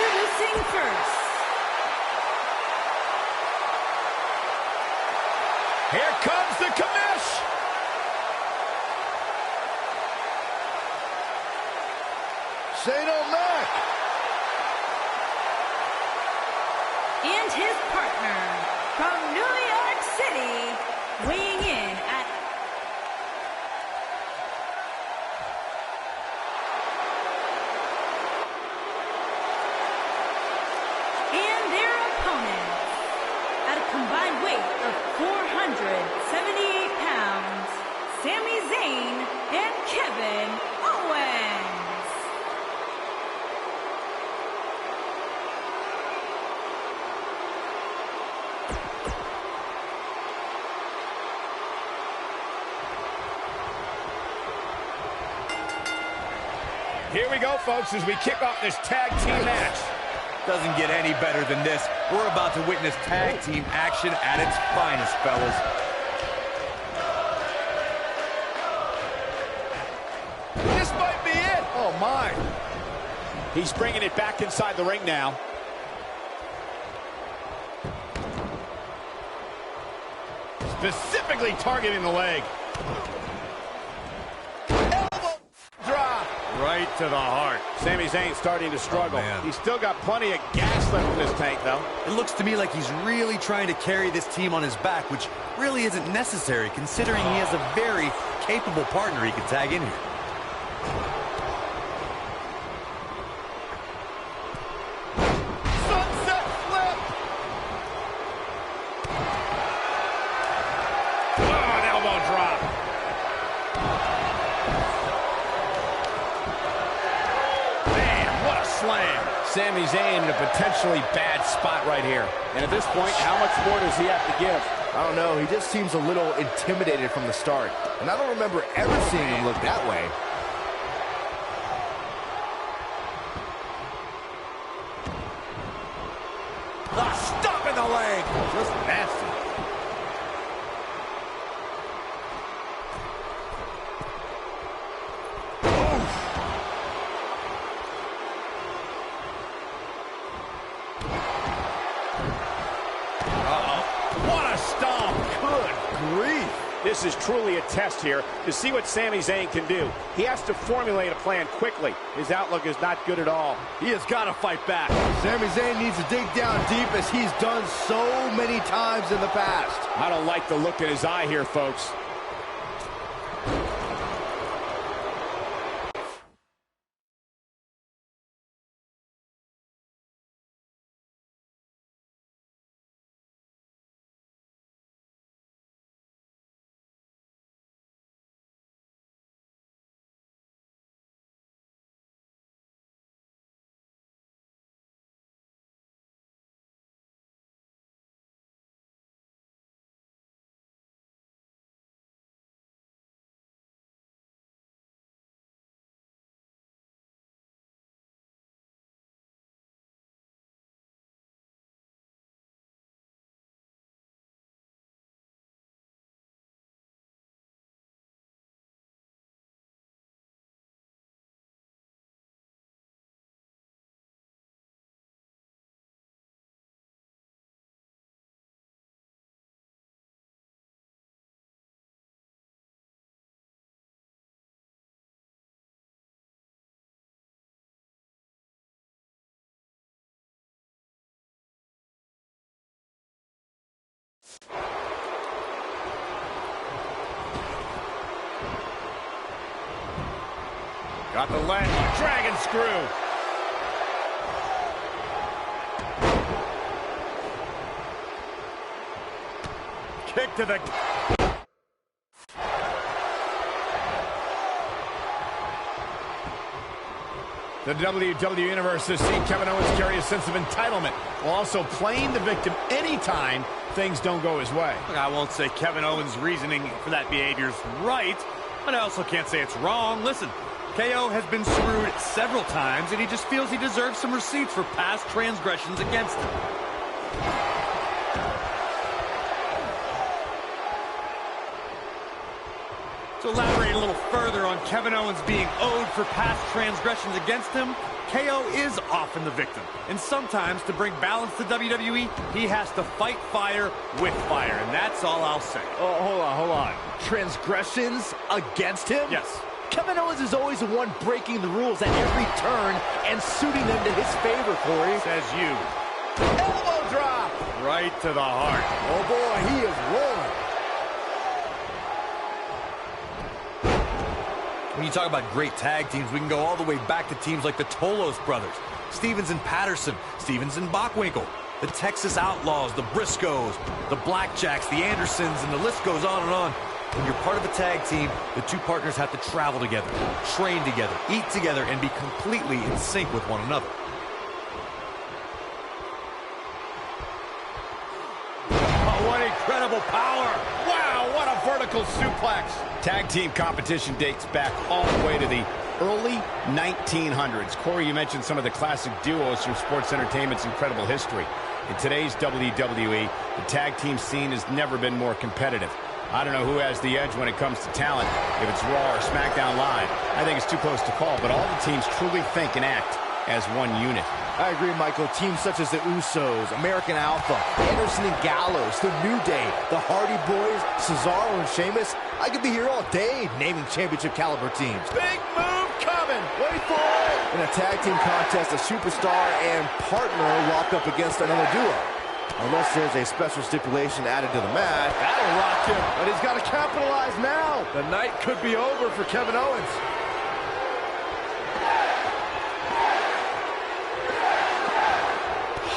Introducing first. Here comes the commish. Shane O'Mac. And his partner from New York City, weighing in at and their opponents at a combined weight of 478 pounds, Sami Zayn and Kevin Owens. Here we go, folks, as we kick off this tag team match. Doesn't get any better than this. We're about to witness tag team action at its finest, fellas. This might be it. Oh, my. He's bringing it back inside the ring now. Specifically targeting the leg. Right to the heart. Sami Zayn starting to struggle. He's still got plenty of gas left in his tank, though. It looks to me like he's really trying to carry this team on his back, which really isn't necessary, considering he has a very capable partner he can tag in here. Sunset flip! Oh, an elbow drop. Slam. Sami Zayn in a potentially bad spot right here. And at this point, how much more does he have to give? I don't know. He just seems a little intimidated from the start. And I don't remember ever seeing him look that way. Stop in the leg. Just nasty. This is truly a test here to see what Sami Zayn can do. He has to formulate a plan quickly. His outlook is not good at all. He has got to fight back. Sami Zayn needs to dig down deep as he's done so many times in the past. I don't like the look in his eye here, folks. Got the leg, dragon screw. Kick to the... The WWE Universe has seen Kevin Owens carry a sense of entitlement while also playing the victim anytime things don't go his way. Look, I won't say Kevin Owens' reasoning for that behavior is right, but I also can't say it's wrong. Listen, KO has been screwed several times, and he just feels he deserves some receipts for past transgressions against him. To elaborate a little further on Kevin Owens being owed for past transgressions against him, KO is often the victim. And sometimes, to bring balance to WWE, he has to fight fire with fire. And that's all I'll say. Oh, hold on. Transgressions against him? Yes. Kevin Owens is always the one breaking the rules at every turn and suiting them to his favor, Corey. Says you. Elbow drop! Right to the heart. Oh, boy, he is rolling. When you talk about great tag teams, we can go all the way back to teams like the Tolos brothers, Stevens and Patterson, Stevens and Bockwinkel, the Texas Outlaws, the Briscoes, the Blackjacks, the Andersons, and the list goes on and on. When you're part of a tag team, the two partners have to travel together, train together, eat together, and be completely in sync with one another. Oh, what incredible power! Wow, what a vertical suplex! Tag team competition dates back all the way to the early 1900s. Corey, you mentioned some of the classic duos from sports entertainment's incredible history. In today's WWE, the tag team scene has never been more competitive. I don't know who has the edge when it comes to talent, if it's Raw or SmackDown Live. I think it's too close to call, but all the teams truly think and act as one unit. I agree, Michael. Teams such as the Usos, American Alpha, Anderson and Gallows, The New Day, the Hardy Boys, Cesaro and Sheamus. I could be here all day naming championship caliber teams. Big move coming. Wait for it. In a tag team contest, a superstar and partner lock up against another duo. Unless there's a special stipulation added to the match. That'll rock him, but he's got to capitalize now. The night could be over for Kevin Owens.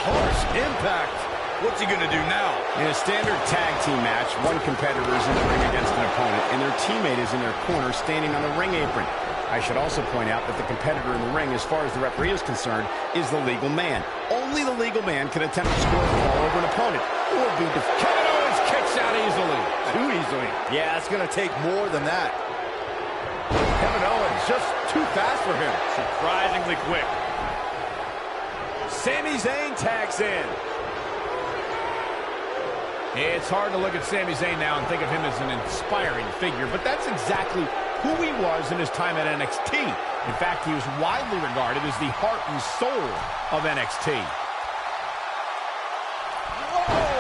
Harsh impact. What's he going to do now? In a standard tag team match, one competitor is in the ring against an opponent, and their teammate is in their corner standing on the ring apron. I should also point out that the competitor in the ring, as far as the referee is concerned, is the legal man. Only the legal man can attempt to score the ball over an opponent or be defeated. Kevin Owens kicks out easily. Too easily. Yeah, it's going to take more than that. Kevin Owens just too fast for him. Surprisingly quick. Sami Zayn tags in. It's hard to look at Sami Zayn now and think of him as an inspiring figure, but that's exactly who he was in his time at NXT. In fact, he was widely regarded as the heart and soul of NXT. Whoa!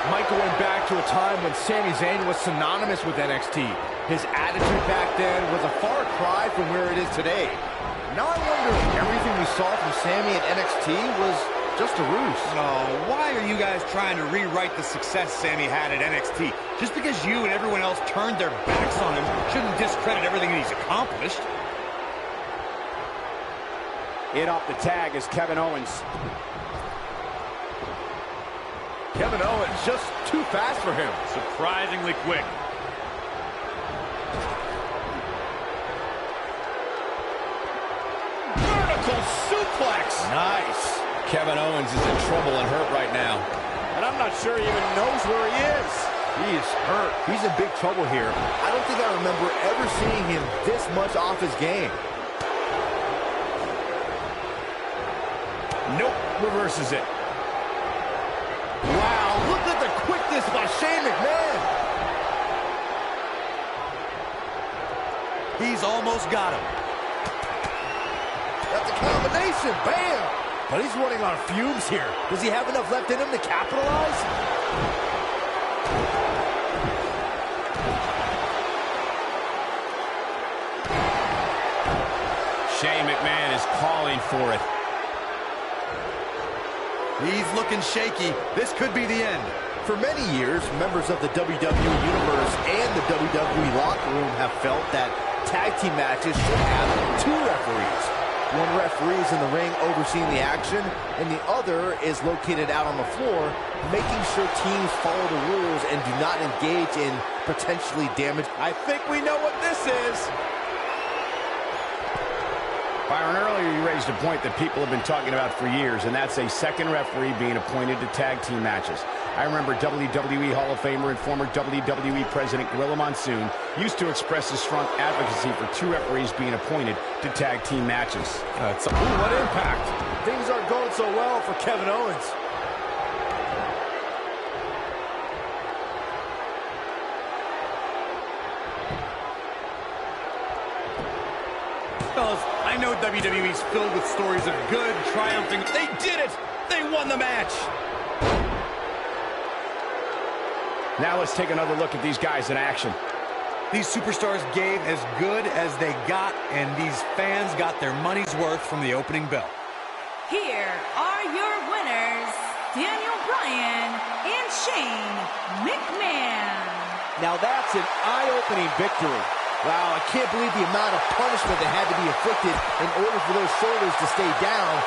Michael went back to a time when Sami Zayn was synonymous with NXT. His attitude back then was a far cry from where it is today. Now I wonder if everything we saw from Sami at NXT was just a ruse. Oh, why are you guys trying to rewrite the success Sami had at NXT? Just because you and everyone else turned their backs on him shouldn't discredit everything he's accomplished. In off the tag is Kevin Owens. Kevin Owens just too fast for him. Surprisingly quick. Vertical suplex. Nice. Kevin Owens is in trouble and hurt right now. And I'm not sure he even knows where he is. He is hurt. He's in big trouble here. I don't think I remember ever seeing him this much off his game. Nope. Reverses it. Wow, look at the quickness by Shane McMahon. He's almost got him. That's a combination. Bam! But he's running on fumes here. Does he have enough left in him to capitalize? Shane McMahon is calling for it. He's looking shaky. This could be the end. For many years, members of the WWE Universe and the WWE locker room have felt that tag team matches should have two referees. One referee is in the ring overseeing the action, and the other is located out on the floor, making sure teams follow the rules and do not engage in potentially damage. I think we know what this is. Byron, earlier you raised a point that people have been talking about for years, and that's a second referee being appointed to tag team matches. I remember WWE Hall of Famer and former WWE President Gorilla Monsoon used to express his strong advocacy for 2 referees being appointed to tag team matches. What impact. Things aren't going so well for Kevin Owens. Fellas, I know WWE's filled with stories of good, triumphing. They did it! They won the match! Now let's take another look at these guys in action. These superstars gave as good as they got, and these fans got their money's worth from the opening bell. Here are your winners, Daniel Bryan and Shane McMahon. Now that's an eye-opening victory. Wow, I can't believe the amount of punishment that had to be inflicted in order for those shoulders to stay down.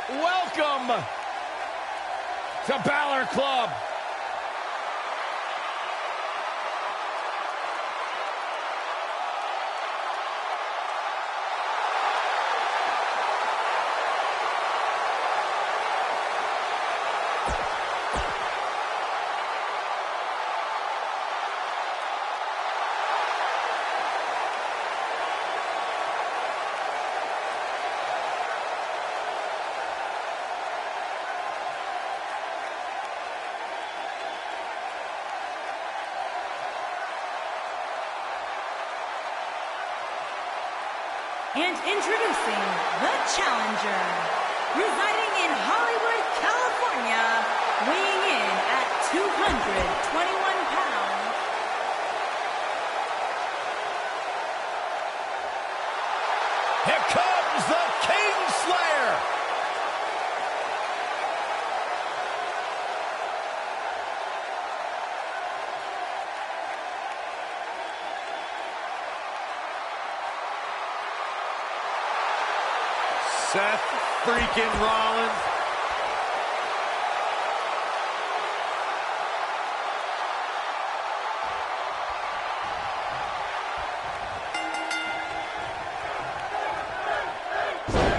Welcome to Balor Club. And introducing the challenger, residing in Hollywood, California, weighing in at 221 pounds. Here comes the King Slayer. Seth freaking Rollins.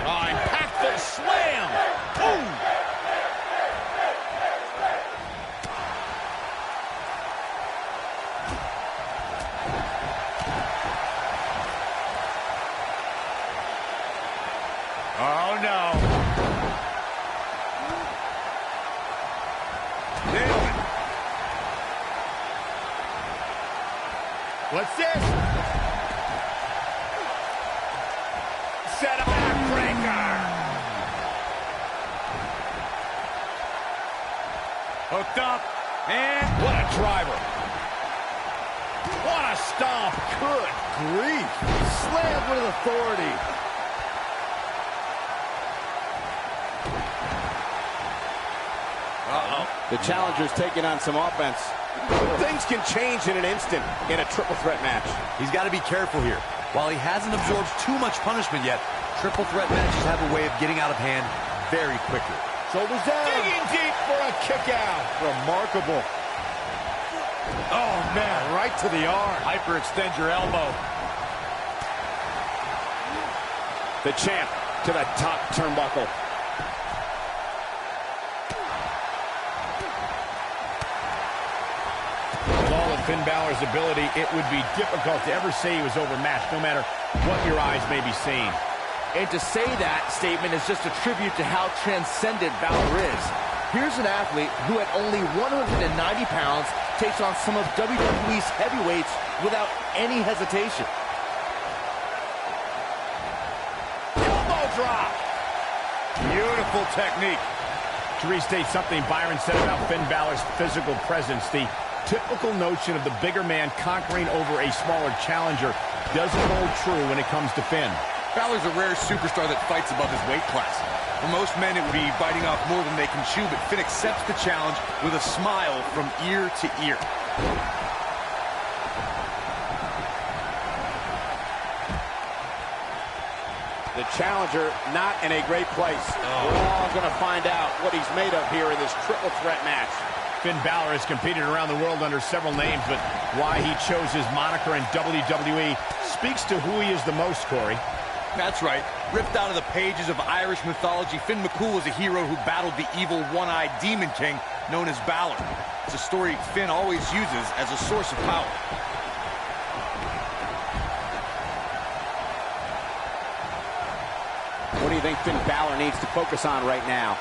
Oh, impactful slam. Boom. Oh, no. What's this? Set a backbreaker. Hooked up. And What a driver. What a stomp. Good grief. Slammed with authority. The challenger's taking on some offense. Things can change in an instant in a triple threat match. he's got to be careful here. While he hasn't absorbed too much punishment yet, triple threat matches have a way of getting out of hand very quickly. Shoulders down. Digging deep for a kick out. Remarkable. Oh, man. Right to the arm. Hyperextend your elbow. The champ to the top turnbuckle. With all of Finn Balor's ability, it would be difficult to ever say he was overmatched, no matter what your eyes may be seeing. And to say that statement is just a tribute to how transcendent Balor is. Here's an athlete who at only 190 pounds takes on some of WWE's heavyweights without any hesitation. Elbow drop. Beautiful technique. To restate something Byron said about Finn Balor's physical presence, the typical notion of the bigger man conquering over a smaller challenger doesn't hold true when it comes to Finn. Balor's a rare superstar that fights above his weight class. For most men, it would be biting off more than they can chew, but Finn accepts the challenge with a smile from ear to ear. The challenger not in a great place. We're all going to find out what he's made of here in this triple threat match. Finn Balor has competed around the world under several names, but why he chose his moniker in WWE speaks to who he is the most, Corey. That's right. Ripped out of the pages of Irish mythology, Finn McCool was a hero who battled the evil one-eyed demon king known as Balor. It's a story Finn always uses as a source of power. What do you think Finn Balor needs to focus on right now?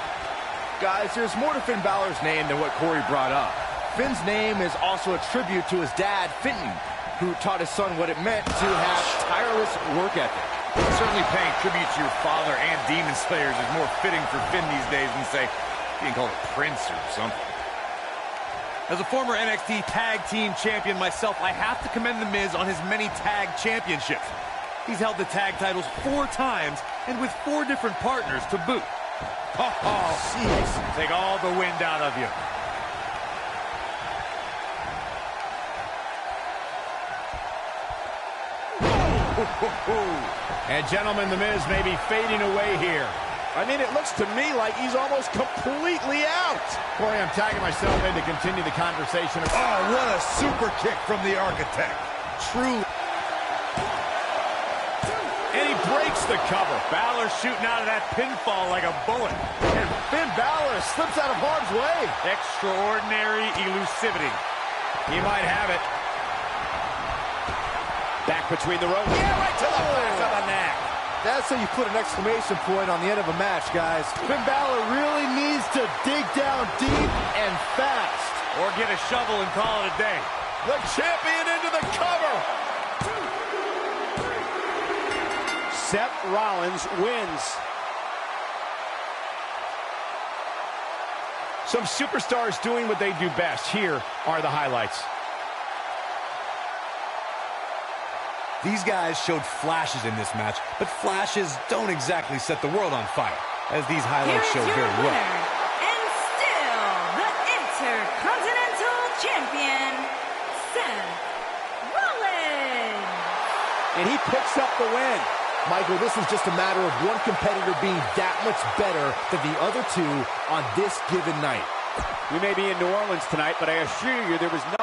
Guys, there's more to Finn Balor's name than what Corey brought up. Finn's name is also a tribute to his dad, Finton, who taught his son what it meant to have tireless work ethic. Certainly paying tribute to your father and Demon Slayers is more fitting for Finn these days than, say, being called a prince or something. As a former NXT Tag Team Champion myself, I have to commend The Miz on his many tag championships. He's held the tag titles 4 times and with 4 different partners to boot. Oh, jeez. Take all the wind out of you. And gentlemen, The Miz may be fading away here. I mean, it looks to me like he's almost completely out. Corey, I'm tagging myself in to continue the conversation. Oh, what a super kick from the Architect. Truly. And he breaks the cover. Balor shooting out of that pinfall like a bullet. And Finn Balor slips out of harm's way. Extraordinary elusivity. He might have it. Back between the ropes. Yeah, right to the back of the neck. That's how you put an exclamation point on the end of a match, guys. Finn Balor really needs to dig down deep and fast. Or get a shovel and call it a day. The champion into the cover. Seth Rollins wins. Some superstars doing what they do best. Here are the highlights. These guys showed flashes in this match, but flashes don't exactly set the world on fire, as these highlights show very well. And still the Intercontinental Champion, Seth Rollins. And he picks up the win. Michael, this is just a matter of one competitor being that much better than the other 2 on this given night. We may be in New Orleans tonight, but I assure you there was nothing.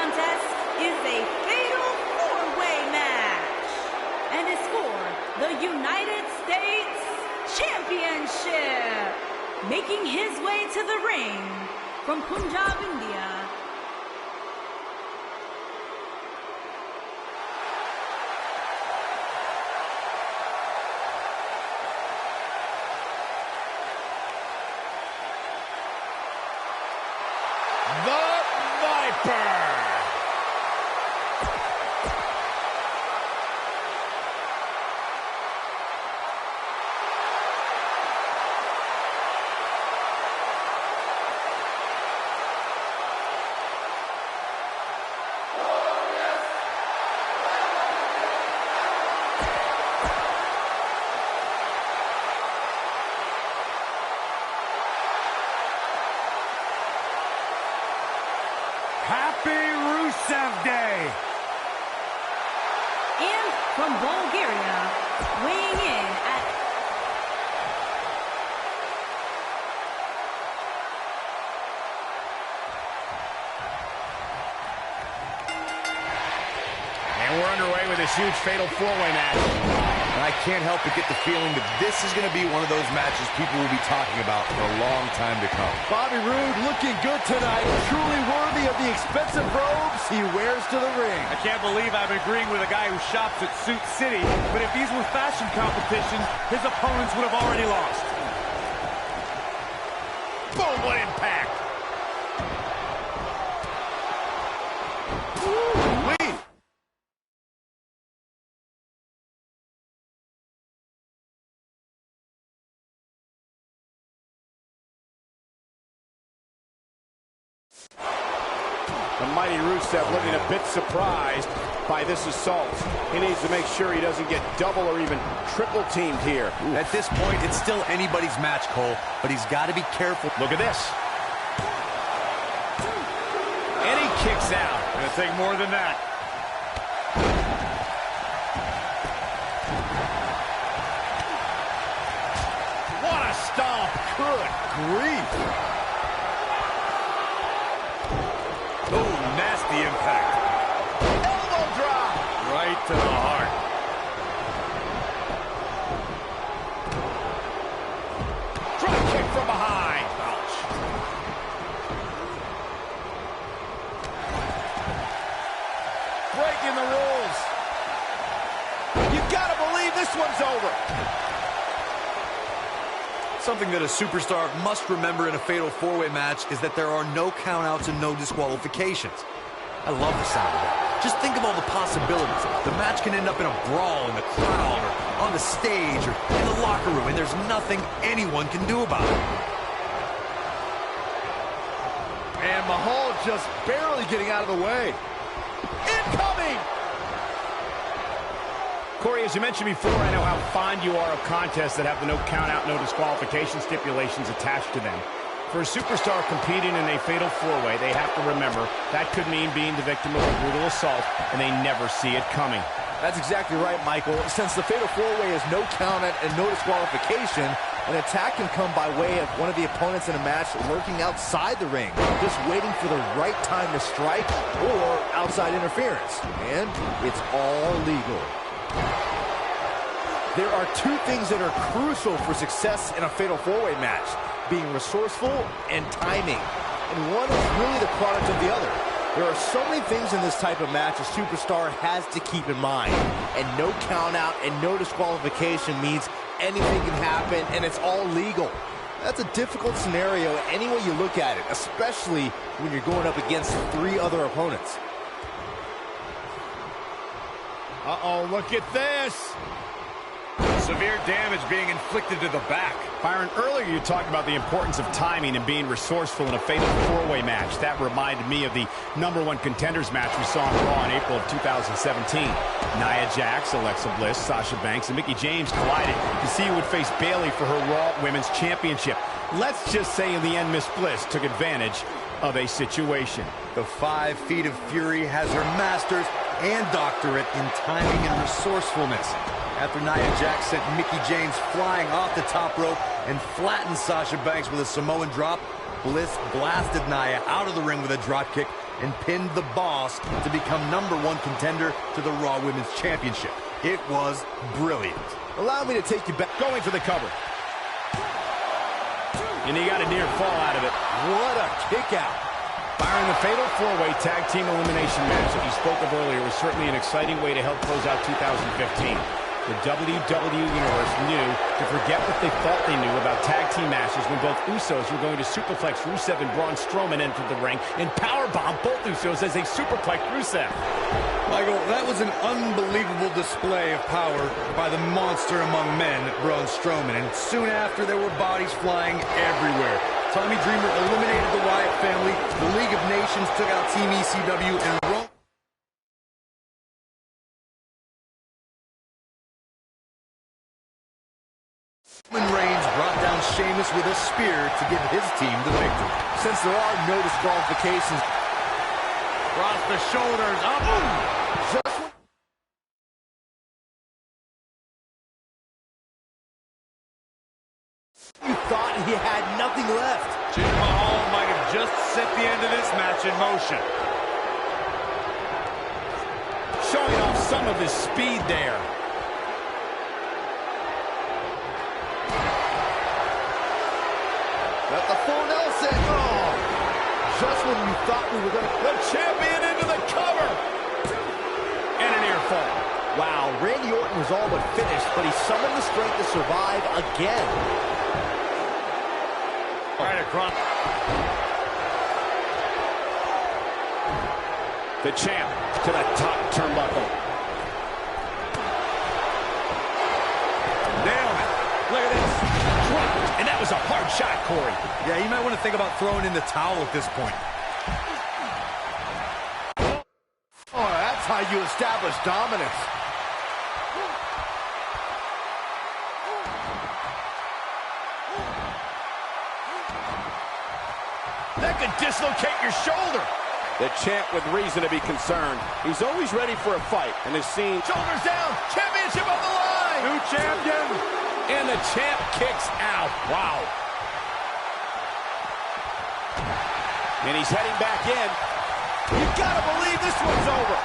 contest is a fatal four-way match and is for the United States Championship. Making his way to the ring from Punjab, India, the Viper. Happy Rusev Day! and from Bulgaria, weighing in at And we're underway with this huge fatal four-way match. And I can't help but get the feeling that this is going to be one of those matches people will be talking about for a long time to come. Bobby Roode looking good tonight, truly worthy of the expensive robes he wears to the ring. I can't believe I'm agreeing with a guy who shops at Suit City, but if these were fashion competitions, his opponents would have already lost. Boom, what impact. Woo-wee. The mighty Rusev looking a bit surprised by this assault. He needs to make sure he doesn't get double or even triple teamed here. At this point, it's still anybody's match, Cole, but he's got to be careful. Look at this. And he kicks out. Gonna take more than that. What a stomp. Good grief. Oh, nasty impact. Elbow drop. Right to the heart. Drop kick from behind. Ouch. Breaking the rules. You've got to believe this one's over. Something that a superstar must remember in a fatal four-way match is that there are no countouts and no disqualifications. I love the sound of that. Just think of all the possibilities. The match can end up in a brawl in the crowd or on the stage or in the locker room, and there's nothing anyone can do about it. And Mahal just barely getting out of the way. Incoming! Corey, as you mentioned before, I know how fond you are of contests that have the no count-out, no disqualification stipulations attached to them. For a superstar competing in a fatal four-way, they have to remember that could mean being the victim of a brutal assault, and they never see it coming. That's exactly right, Michael. Since the fatal four-way is no countout and no disqualification, an attack can come by way of one of the opponents in a match lurking outside the ring, just waiting for the right time to strike or outside interference. And it's all legal. There are two things that are crucial for success in a fatal four-way match: being resourceful and timing. And one is really the product of the other. There are so many things in this type of match a superstar has to keep in mind. And no count-out and no disqualification means anything can happen and it's all legal. That's a difficult scenario any way you look at it, especially when you're going up against three other opponents. Uh-oh, look at this. Severe damage being inflicted to the back. Byron, earlier you talked about the importance of timing and being resourceful in a fatal four-way match. That reminded me of the #1 contenders match we saw on Raw in April of 2017. Nia Jax, Alexa Bliss, Sasha Banks, and Mickie James collided to see who would face Bayley for her Raw Women's Championship. Let's just say in the end, Miss Bliss took advantage of a situation. The 5 Feet of Fury has her master's and doctorate in timing and resourcefulness. After Nia Jax sent Mickie James flying off the top rope and flattened Sasha Banks with a Samoan drop, Bliss blasted Nia out of the ring with a drop kick and pinned the Boss to become #1 contender to the Raw Women's Championship. It was brilliant. Allow me to take you back. Going for the cover. And he got a near fall out of it. What a kick out. Byron, the Fatal 4-Way Tag Team Elimination match that you spoke of earlier was certainly an exciting way to help close out 2015. The WWE Universe knew to forget what they thought they knew about tag team matches when both Usos were going to superplex Rusev and Braun Strowman entered the ring and powerbomb both Usos as they superplexed Rusev. Michael, that was an unbelievable display of power by the monster among men, Braun Strowman, and soon after there were bodies flying everywhere. Tommy Dreamer eliminated the Wyatt family, the League of Nations took out Team ECW, and Roman Reigns brought down Sheamus with a spear to give his team the victory. Since there are no disqualifications, Across the shoulders, up. just when you thought he had nothing left. Jinder Mahal might have just set the end of this match in motion. Showing off some of his speed there. Got the full Nelson. Oh, just when you thought we were going to... The champion into the cover. And an ear fall. Wow, Randy Orton was all but finished, but he summoned the strength to survive again. Right across. The champ to the top turnbuckle. Nailed it. Look at this. Dropped. And that was a hard shot, Corey. Yeah, you might want to think about throwing in the towel at this point. Oh, that's how you establish dominance. That could dislocate your shoulder. The champ with reason to be concerned. He's always ready for a fight, and has seen... Shoulders down. Championship on the line. New champion. And the champ kicks out. Wow. And he's heading back in. You gotta believe this one's over.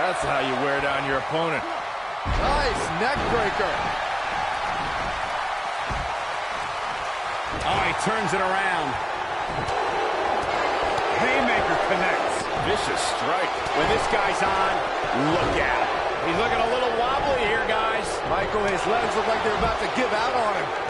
That's how you wear down your opponent. Nice neck breaker. Oh, he turns it around. Haymaker connects. Vicious strike. When this guy's on, look out. He's looking a little wobbly here, guys. Michael, his legs look like they're about to give out on him.